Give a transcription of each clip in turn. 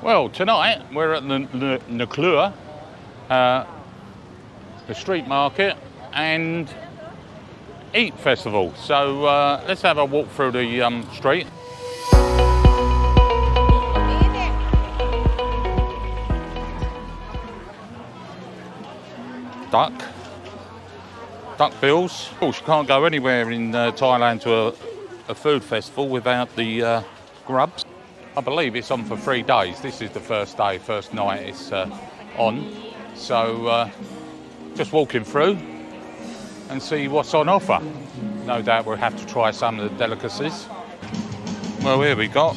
Well, tonight we're at the Nakula the street market and eat festival. So let's have a walk through the street. Duck bills. Of course, you can't go anywhere in Thailand to a food festival without the grubs. I believe it's on for 3 days. This is the first day, first night it's on. So just walking through and see what's on offer. No doubt we'll have to try some of the delicacies. Well, here we got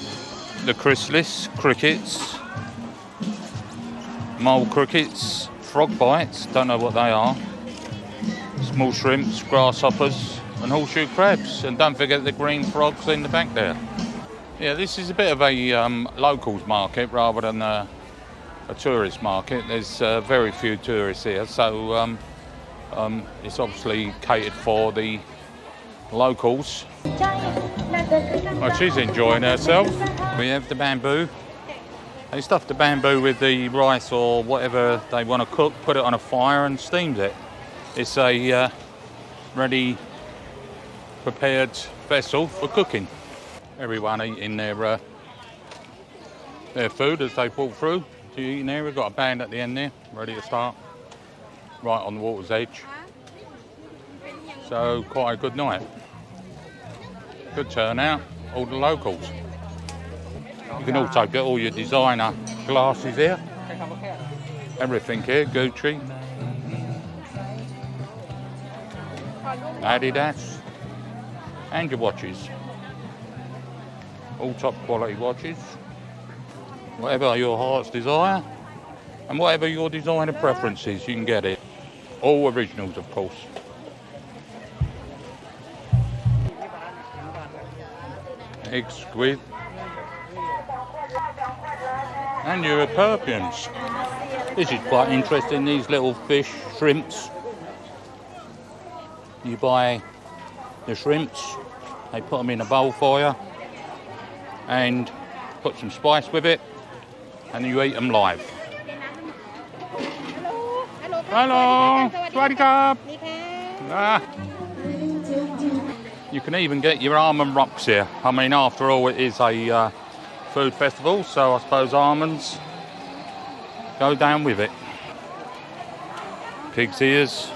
the chrysalis, crickets, mole crickets, frog bites, don't know what they are, small shrimps, grasshoppers and horseshoe crabs. And don't forget the green frogs in the back there. Yeah, this is a bit of a locals market rather than a tourist market. There's very few tourists here, so it's obviously catered for the locals. Oh, she's enjoying herself. We have the bamboo. They stuff the bamboo with the rice or whatever they want to cook, put it on a fire and steams it. It's a ready prepared vessel for cooking. Everyone eating their food as they walk through. So you eating there? We've got a band at the end there, ready to start, right on the water's edge. So quite a good night. Good turnout, all the locals. You can also get all your designer glasses here. Everything here, Gucci, Adidas, and your watches. All top quality watches. Whatever your heart's desire and whatever your designer preferences, you can get it. All originals, of course. Egg, squid, and your perfumes. This is quite interesting, these little fish, shrimps. You buy the shrimps, they put them in a bowl for you and put some spice with it, and you eat them live. Hello, Swadikap. You can even get your almond rocks here. I mean, after all, it is a food festival, so I suppose almonds go down with it. Pig's ears.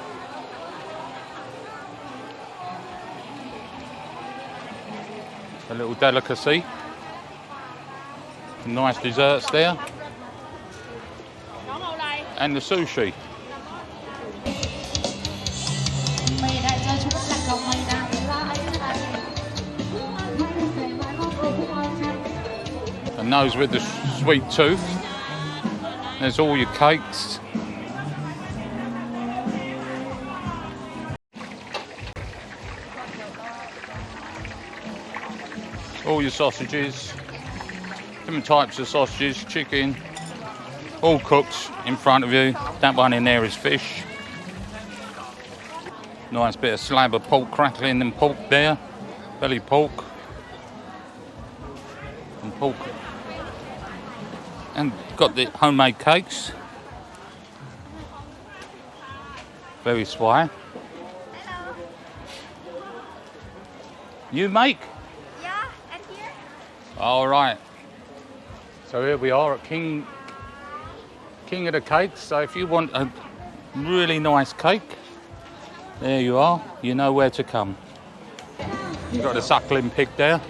A little delicacy. Some nice desserts there. And the sushi. And those with the sweet tooth. There's all your cakes. All your sausages. Different types of sausages, chicken. All cooked in front of you. That one in there is fish. Nice bit of slab of pork crackling and pork there. Belly pork. And pork. And got the homemade cakes. Very swai. You make? Yeah, and here. All right. So here we are at King of the Cakes. So if you want a really nice cake, there you are. You know where to come. You've got the suckling pig there.